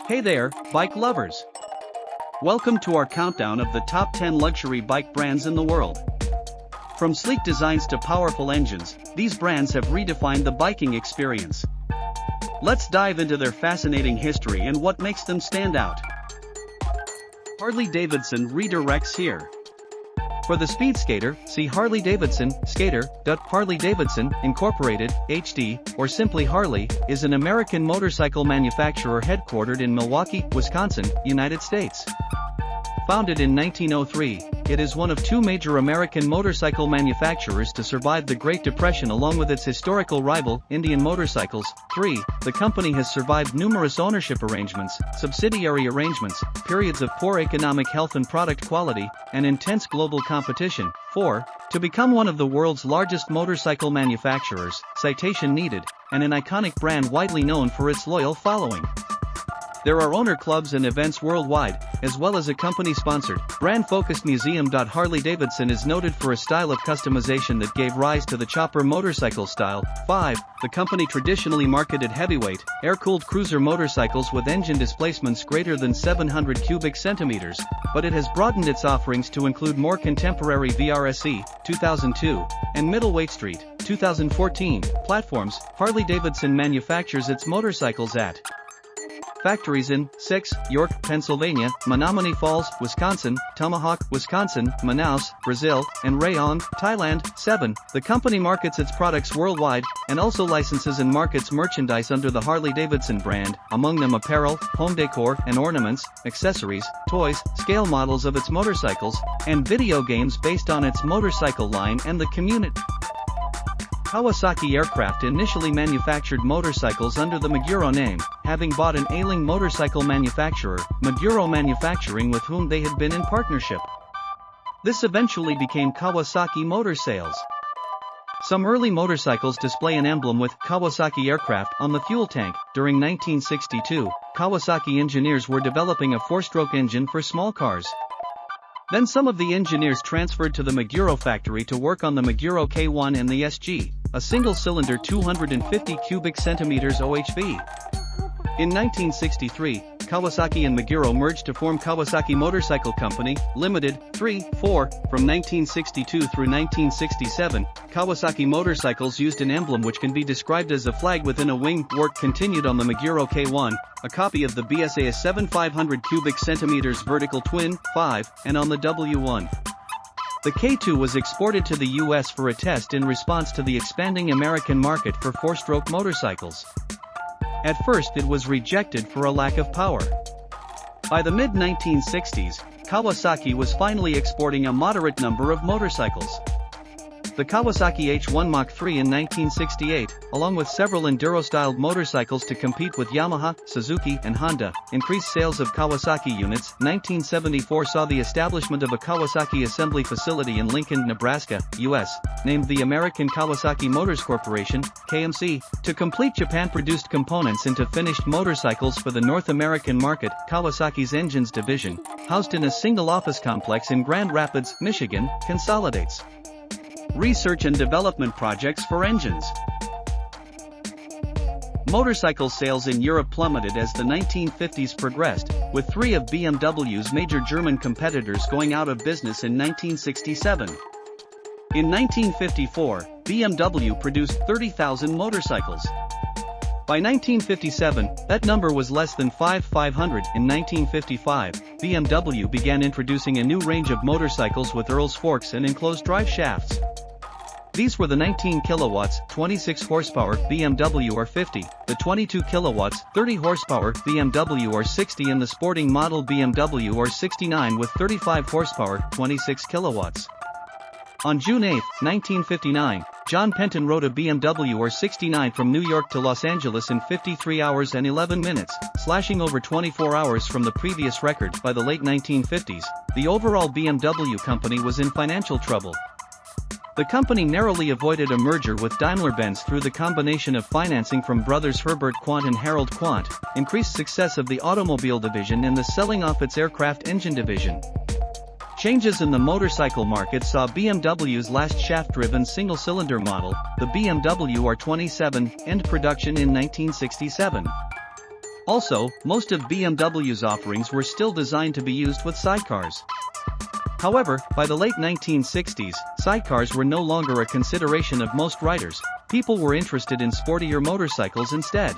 Hey there, bike lovers! Welcome to our countdown of the top 10 luxury bike brands in the world. From sleek designs to powerful engines, these brands have redefined the biking experience. Let's dive into their fascinating history and what makes them stand out. Harley-Davidson redirects here. For the speed skater, see Harley-Davidson, Skater. Harley-Davidson, Incorporated, HD, or simply Harley, is an American motorcycle manufacturer headquartered in Milwaukee, Wisconsin, United States. Founded in 1903, it is one of two major American motorcycle manufacturers to survive the Great Depression along with its historical rival, Indian Motorcycles. 3. The company has survived numerous ownership arrangements, subsidiary arrangements, periods of poor economic health and product quality, and intense global competition. 4. To become one of the world's largest motorcycle manufacturers, citation needed, and an iconic brand widely known for its loyal following. There are owner clubs and events worldwide, as well as a company-sponsored, brand-focused museum. Harley-Davidson is noted for a style of customization that gave rise to the chopper motorcycle style. 5. The company traditionally marketed heavyweight, air-cooled cruiser motorcycles with engine displacements greater than 700 cubic centimeters, but it has broadened its offerings to include more contemporary VRSE, 2002, and middleweight street, 2014, platforms. Harley-Davidson manufactures its motorcycles at factories in 6. York, Pennsylvania, Menomonee Falls, Wisconsin, Tomahawk, Wisconsin, Manaus, Brazil, and Rayong, Thailand. 7. The company markets its products worldwide, and also licenses and markets merchandise under the Harley-Davidson brand, among them apparel, home decor and ornaments, accessories, toys, scale models of its motorcycles, and video games based on its motorcycle line and the community. Kawasaki Aircraft initially manufactured motorcycles under the Maguro name, having bought an ailing motorcycle manufacturer, Maguro Manufacturing, with whom they had been in partnership. This eventually became Kawasaki Motor Sales. Some early motorcycles display an emblem with Kawasaki Aircraft on the fuel tank. During 1962, Kawasaki engineers were developing a four-stroke engine for small cars. Then some of the engineers transferred to the Maguro factory to work on the Maguro K1 and the SG, a single-cylinder 250 cubic centimeters OHV. In 1963, Kawasaki and Maguro merged to form Kawasaki Motorcycle Company, Limited. 3. 4. From 1962 through 1967, Kawasaki motorcycles used an emblem which can be described as a flag within a wing. Work continued on the Maguro K1, a copy of the BSA 7500 cubic centimeters vertical twin, 5, and on the W1. The K2 was exported to the US for a test in response to the expanding American market for four-stroke motorcycles. At first it was rejected for a lack of power. By the mid-1960s, Kawasaki was finally exporting a moderate number of motorcycles. The Kawasaki H1 Mach 3 in 1968, along with several enduro-styled motorcycles to compete with Yamaha, Suzuki, and Honda, increased sales of Kawasaki units. 1974 saw the establishment of a Kawasaki assembly facility in Lincoln, Nebraska, U.S., named the American Kawasaki Motors Corporation, KMC, to complete Japan-produced components into finished motorcycles for the North American market. Kawasaki's engines division, housed in a single office complex in Grand Rapids, Michigan, consolidates research and development projects for engines. Motorcycle sales in Europe plummeted as the 1950s progressed, with three of BMW's major German competitors going out of business in 1967. In 1954, BMW produced 30,000 motorcycles. By 1957, that number was less than 500. In 1955, BMW began introducing a new range of motorcycles with Earl's forks and enclosed drive shafts. These were the 19 kilowatts, 26 horsepower BMW R50, the 22 kilowatts, 30 horsepower BMW R60 and the sporting model BMW R69 with 35 horsepower, 26 kilowatts. On June 8, 1959, John Penton rode a BMW R69 from New York to Los Angeles in 53 hours and 11 minutes, slashing over 24 hours from the previous record. By the late 1950s, the overall BMW company was in financial trouble. The company narrowly avoided a merger with Daimler-Benz through the combination of financing from brothers Herbert Quandt and Harold Quandt, increased success of the automobile division and the selling off its aircraft engine division. Changes in the motorcycle market saw BMW's last shaft-driven single-cylinder model, the BMW R27, end production in 1967. Also, most of BMW's offerings were still designed to be used with sidecars. However, by the late 1960s, sidecars were no longer a consideration of most riders. People were interested in sportier motorcycles instead.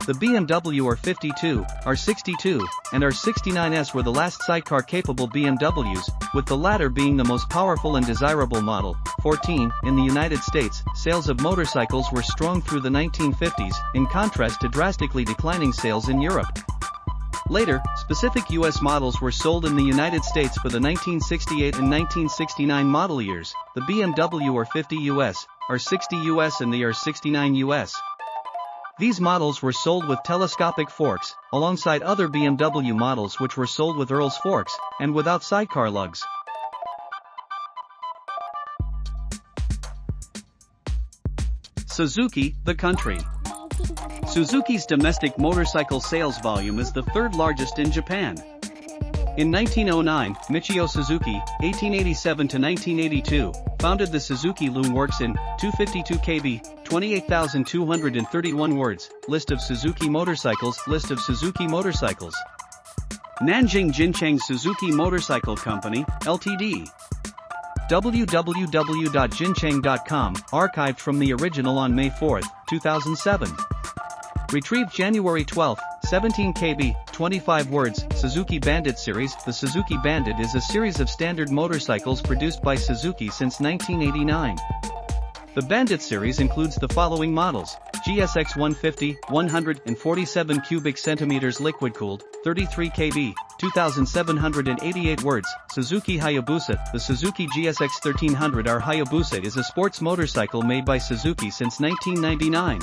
The BMW R52, R62, and R69S were the last sidecar-capable BMWs, with the latter being the most powerful and desirable model. 14. In the United States, sales of motorcycles were strong through the 1950s, in contrast to drastically declining sales in Europe. Later, specific US models were sold in the United States for the 1968 and 1969 model years, the BMW R50 US, R60 US and the R69 US. These models were sold with telescopic forks, alongside other BMW models which were sold with Earl's forks, and without sidecar lugs. Suzuki, the country. Suzuki's domestic motorcycle sales volume is the third largest in Japan. In 1909, Michio Suzuki, 1887–1982, founded the Suzuki Loom Works in 252 kb, 28,231 words, List of Suzuki motorcycles, List of Suzuki motorcycles. Nanjing Jincheng Suzuki Motorcycle Company, Ltd. www.jincheng.com, archived from the original on May 4, 2007. Retrieved January 12, 17 kb, 25 words, Suzuki Bandit Series. The Suzuki Bandit is a series of standard motorcycles produced by Suzuki since 1989. The Bandit series includes the following models: GSX 150, 147 cubic centimeters liquid-cooled, 33 kb, 2,788 words, Suzuki Hayabusa. The Suzuki GSX 1300R Hayabusa is a sports motorcycle made by Suzuki since 1999.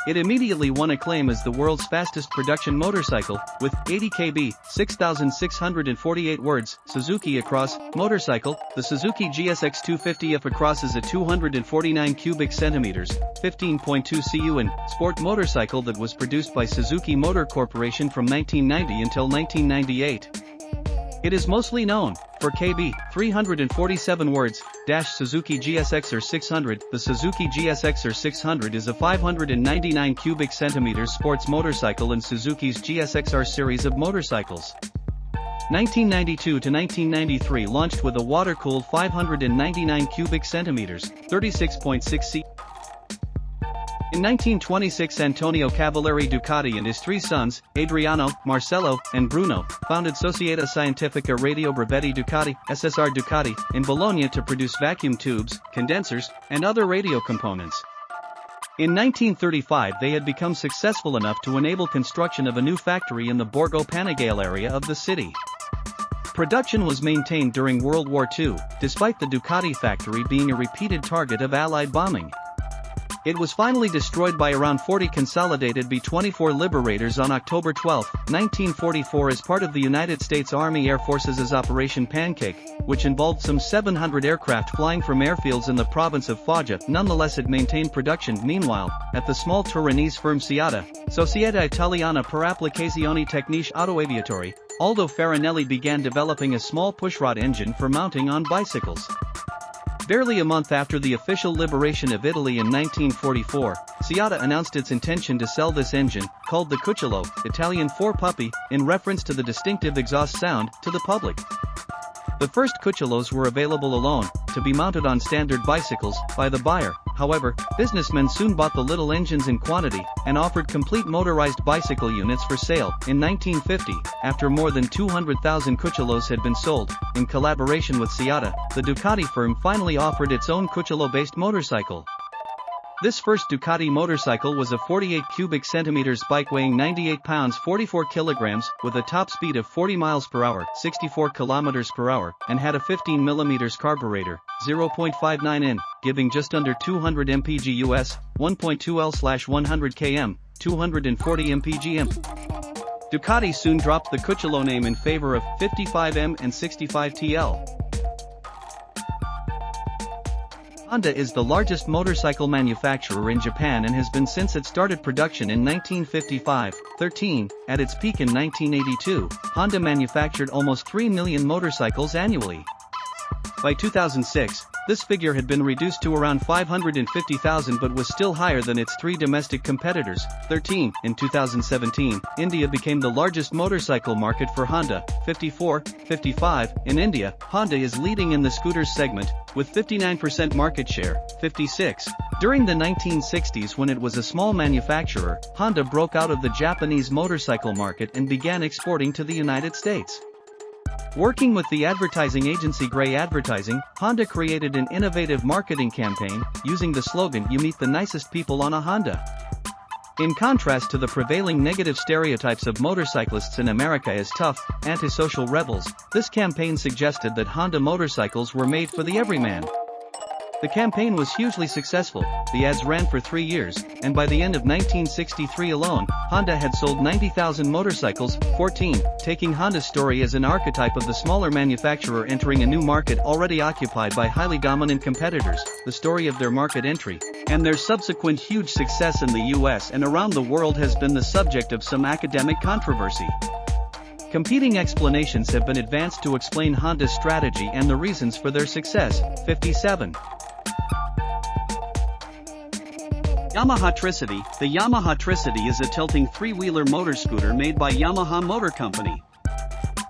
It immediately won acclaim as the world's fastest production motorcycle, with 80 kb, 6,648 words, Suzuki Across, motorcycle. The Suzuki GSX 250F Across is a 249 cubic centimeters, 15.2 cu sport motorcycle that was produced by Suzuki Motor Corporation from 1990 until 1998. It is mostly known for kb, 347 words, Suzuki GSX-R 600. The Suzuki GSX-R 600 is a 599 cubic centimeters sports motorcycle in Suzuki's GSX-R series of motorcycles. 1992 to 1993 launched with a water-cooled 599 cubic centimeters, 36.6 c. In 1926, Antonio Cavalieri Ducati and his three sons, Adriano, Marcello, and Bruno, founded Società Scientifica Radio Brevetti Ducati, SSR Ducati, in Bologna to produce vacuum tubes, condensers, and other radio components. In 1935 they had become successful enough to enable construction of a new factory in the Borgo Panigale area of the city. Production was maintained during World War II, despite the Ducati factory being a repeated target of Allied bombing. It was finally destroyed by around 40 consolidated B-24 Liberators on October 12, 1944 as part of the United States Army Air Forces' Operation Pancake, which involved some 700 aircraft flying from airfields in the province of Foggia. Nonetheless, it maintained production. Meanwhile, at the small Turinese firm Ciata, Società Italiana per Applicazioni Tecniche Autoaviatori, Aldo Farinelli began developing a small pushrod engine for mounting on bicycles. Barely a month after the official liberation of Italy in 1944, Ciata announced its intention to sell this engine, called the Cucciolo, Italian for puppy, in reference to the distinctive exhaust sound, to the public. The first Cucciolos were available alone, to be mounted on standard bicycles, by the buyer. However, businessmen soon bought the little engines in quantity, and offered complete motorized bicycle units for sale. In 1950, after more than 200,000 Cucciolos had been sold, in collaboration with Ciata, the Ducati firm finally offered its own Cucciolo-based motorcycle. This first Ducati motorcycle was a 48 cubic centimeters bike weighing 98 pounds 44 kilograms, with a top speed of 40 miles per hour, 64 kilometers per hour, and had a 15 millimeters carburetor, 0.59 in, giving just under 200 mpg US, 1.2 L/100 km, 240 mpg. Ducati soon dropped the Cucciolo name in favor of 55M and 65 TL. Honda is the largest motorcycle manufacturer in Japan and has been since it started production in 1955-13. At its peak in 1982, Honda manufactured almost 3 million motorcycles annually. By 2006, this figure had been reduced to around 550,000 but was still higher than its three domestic competitors. 13. In 2017, India became the largest motorcycle market for Honda, 54, 55. In India, Honda is leading in the scooters segment, with 59% market share, 56. During the 1960s, when it was a small manufacturer, Honda broke out of the Japanese motorcycle market and began exporting to the United States. Working with the advertising agency Grey Advertising, Honda created an innovative marketing campaign, using the slogan "You meet the nicest people on a Honda." In contrast to the prevailing negative stereotypes of motorcyclists in America as tough, antisocial rebels, this campaign suggested that Honda motorcycles were made for the everyman. The campaign was hugely successful. The ads ran for 3 years, and by the end of 1963 alone, Honda had sold 90,000 motorcycles. 14. Taking Honda's story as an archetype of the smaller manufacturer entering a new market already occupied by highly dominant competitors, the story of their market entry, and their subsequent huge success in the US and around the world has been the subject of some academic controversy. Competing explanations have been advanced to explain Honda's strategy and the reasons for their success. 57. Yamaha Tricity. The Yamaha Tricity is a tilting three-wheeler motor scooter made by Yamaha Motor Company.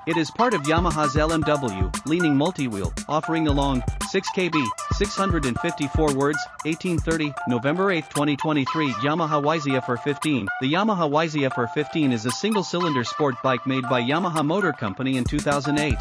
It is part of Yamaha's LMW, leaning multi-wheel, offering a long, 6 kb, 654 words, 1830, November 8, 2023 Yamaha YZF-R15. The Yamaha YZF-R15 is a single-cylinder sport bike made by Yamaha Motor Company in 2008.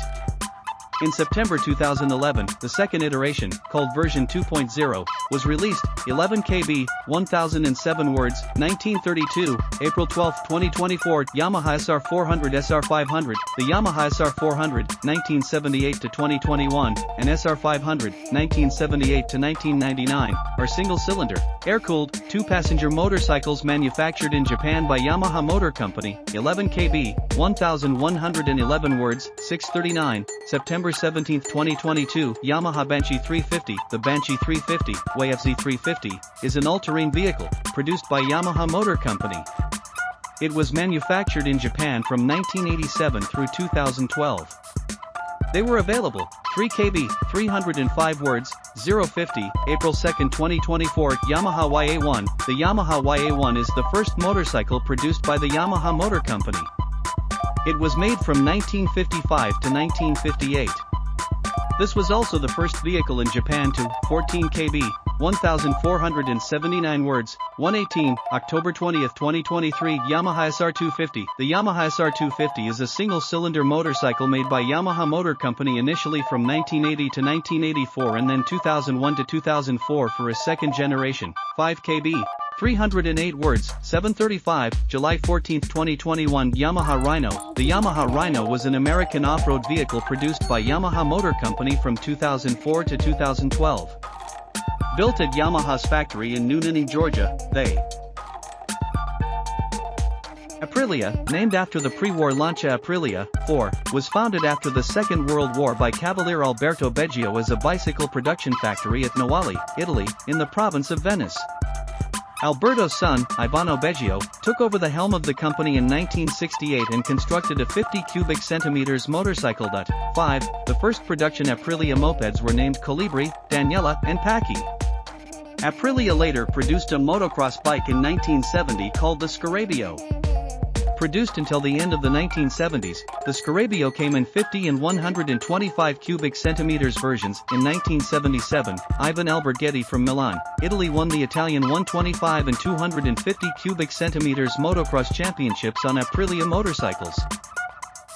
In September 2011, the second iteration, called version 2.0, was released, 11 kb, 1007 words, 1932, April 12, 2024 Yamaha SR400 SR500. The Yamaha SR400, 1978-2021, and SR500, 1978-1999, are single-cylinder, air-cooled, two-passenger motorcycles manufactured in Japan by Yamaha Motor Company, 11 kb, 1111 words, 639, September 17, 2022 Yamaha Banshee 350. The Banshee 350, YFZ 350, is an all-terrain vehicle, produced by Yamaha Motor Company. It was manufactured in Japan from 1987 through 2012. They were available, 3 kb, 305 words, 050, April 2, 2024 Yamaha YA1. The Yamaha YA1 is the first motorcycle produced by the Yamaha Motor Company. It was made from 1955 to 1958. This was also the first vehicle in Japan to 14 kb, 1,479 words, 118, October 20, 2023 Yamaha SR250. The Yamaha SR250 is a single-cylinder motorcycle made by Yamaha Motor Company initially from 1980 to 1984 and then 2001 to 2004 for a second generation, 5 kb. 308 words, 735, July 14, 2021 Yamaha Rhino. The Yamaha Rhino was an American off-road vehicle produced by Yamaha Motor Company from 2004 to 2012. Built at Yamaha's factory in New Nanny, Georgia, they Aprilia, named after the pre-war Lancia Aprilia, 4, was founded after the Second World War by Cavaliere Alberto Beggio as a bicycle production factory at Noali, Italy, in the province of Venice. Alberto's son, Ivano Beggio, took over the helm of the company in 1968 and constructed a 50 cubic centimeters motorcycle. 5. The first production Aprilia mopeds were named Colibri, Daniela, and Paki. Aprilia later produced a motocross bike in 1970 called the Scarabeo. Produced until the end of the 1970s, the Scarabeo came in 50 and 125 cubic centimeters versions. In 1977, Ivan Alberghetti from Milan, Italy won the Italian 125 and 250 cubic centimeters motocross championships on Aprilia motorcycles.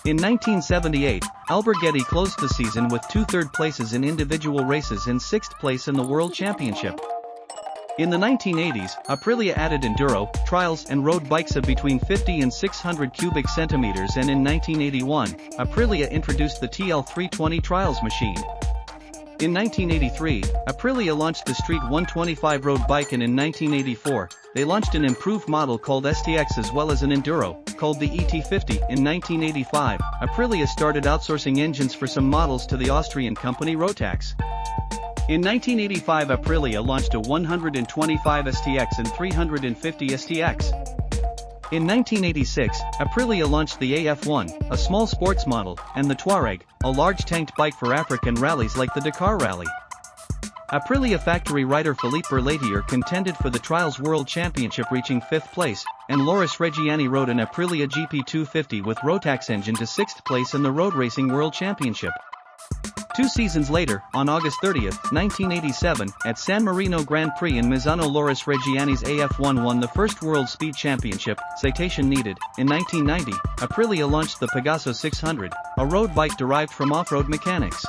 In 1978, Alberghetti closed the season with 2 third places in individual races and 6th place in the World Championship. In the 1980s, Aprilia added enduro, trials and road bikes of between 50 and 600 cubic centimeters, and in 1981, Aprilia introduced the TL320 trials machine. In 1983, Aprilia launched the Street 125 road bike, and in 1984, they launched an improved model called STX as well as an enduro, called the ET50. In 1985, Aprilia started outsourcing engines for some models to the Austrian company Rotax. In 1985 Aprilia launched a 125 STX and 350 STX. In 1986, Aprilia launched the AF1, a small sports model, and the Touareg, a large tanked bike for African rallies like the Dakar Rally. Aprilia factory rider Philippe Berlatier contended for the Trials World Championship, reaching 5th place, and Loris Reggiani rode an Aprilia GP250 with Rotax engine to 6th place in the Road Racing World Championship. 2 seasons later, on August 30, 1987, at San Marino Grand Prix in Misano, Loris Reggiani's AF1 won the first World Speed Championship. Citation needed. In 1990, Aprilia launched the Pegaso 600, a road bike derived from off-road mechanics.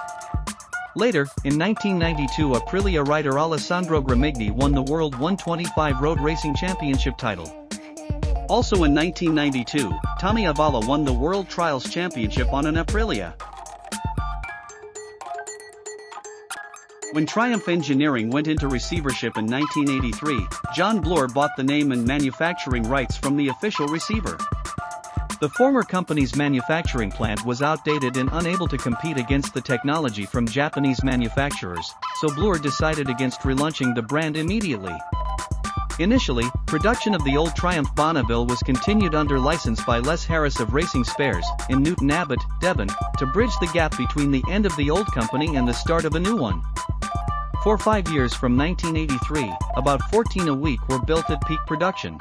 Later, in 1992, Aprilia rider Alessandro Gramigni won the World 125 Road Racing Championship title. Also in 1992, Tommy Avala won the World Trials Championship on an Aprilia. When Triumph Engineering went into receivership in 1983, John Bloor bought the name and manufacturing rights from the official receiver. The former company's manufacturing plant was outdated and unable to compete against the technology from Japanese manufacturers, so Bloor decided against relaunching the brand immediately. Initially, production of the old Triumph Bonneville was continued under license by Les Harris of Racing Spares, in Newton Abbot, Devon, to bridge the gap between the end of the old company and the start of a new one. For 5 years from 1983, about 14 a week were built at peak production.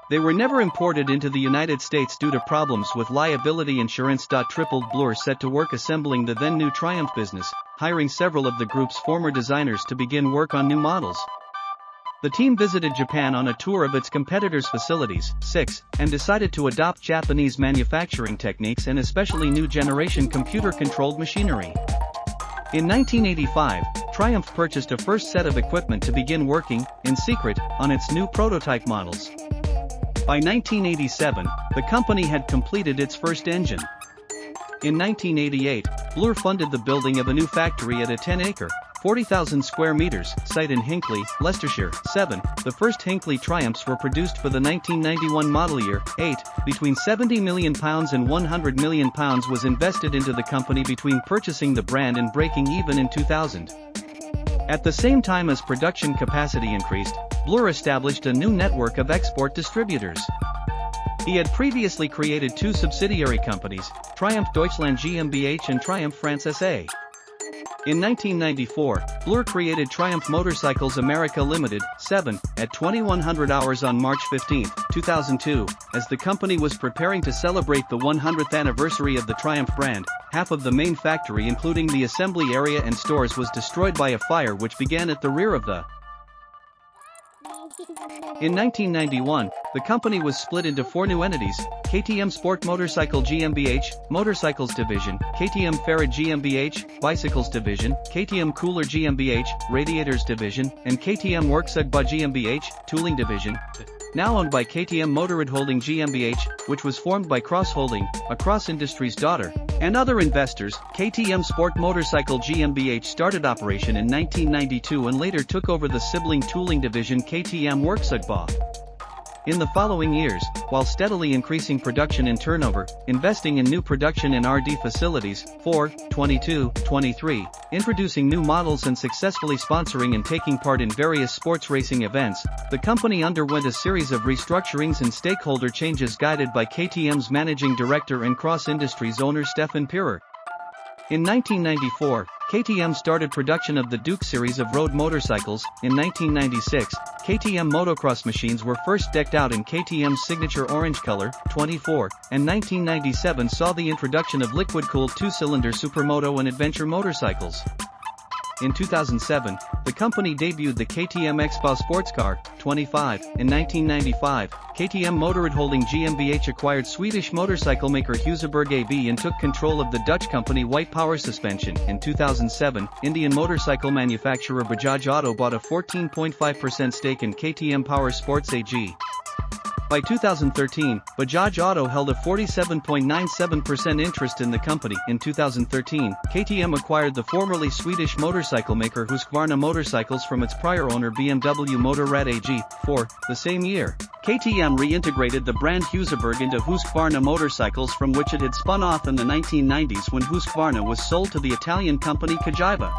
They were never imported into the United States due to problems with liability insurance. Bloor set to work assembling the then new Triumph business, hiring several of the group's former designers to begin work on new models. The team visited Japan on a tour of its competitors' facilities, 6, and decided to adopt Japanese manufacturing techniques and especially new generation computer-controlled machinery. In 1985, Triumph purchased a first set of equipment to begin working, in secret, on its new prototype models. By 1987, the company had completed its first engine. In 1988, Bloor funded the building of a new factory at a 10-acre, 40,000 square meters, site in Hinckley, Leicestershire. 7. The first Hinckley Triumphs were produced for the 1991 model year. 8. Between £70 million and £100 million was invested into the company between purchasing the brand and breaking even in 2000. At the same time as production capacity increased, Bloor established a new network of export distributors. He had previously created 2 subsidiary companies, Triumph Deutschland GmbH and Triumph France SA. In 1994, Bloor created Triumph Motorcycles America Limited, 7, at 2100 hours on March 15, 2002, as the company was preparing to celebrate the 100th anniversary of the Triumph brand. Half of the main factory, including the assembly area and stores, was destroyed by a fire which began at the rear of the. In 1991, the company was split into 4 new entities: KTM Sport Motorcycle GmbH, Motorcycles Division; KTM Farad GmbH, Bicycles Division; KTM Cooler GmbH, Radiators Division; and KTM Werkzeugba GmbH, Tooling Division. Now owned by KTM Motorrad Holding GmbH, which was formed by Cross Holding, a Cross Industries daughter, and other investors. KTM Sport Motorcycle GmbH started operation in 1992 and later took over the sibling tooling division KTM Werkzeugba. In the following years, while steadily increasing production and turnover, investing in new production and R&D facilities, 4, 22, 23, introducing new models and successfully sponsoring and taking part in various sports racing events, the company underwent a series of restructurings and stakeholder changes guided by KTM's managing director and Cross Industries owner Stefan Pirer. In 1994, KTM started production of the Duke series of road motorcycles. In 1996, KTM motocross machines were first decked out in KTM's signature orange color, 24, and 1997 saw the introduction of liquid-cooled 2-cylinder supermoto and adventure motorcycles. In 2007, the company debuted the KTM X-Ba sports car, 25. In 1995, KTM Motorrad Holding GmbH acquired Swedish motorcycle maker Husaberg AB and took control of the Dutch company White Power Suspension. In 2007, Indian motorcycle manufacturer Bajaj Auto bought a 14.5% stake in KTM Power Sports AG. By 2013, Bajaj Auto held a 47.97% interest in the company. In 2013, KTM acquired the formerly Swedish motorcycle maker Husqvarna Motorcycles from its prior owner BMW Motorrad AG. 4. The same year, KTM reintegrated the brand Husaberg into Husqvarna Motorcycles, from which it had spun off in the 1990s when Husqvarna was sold to the Italian company Cagiva.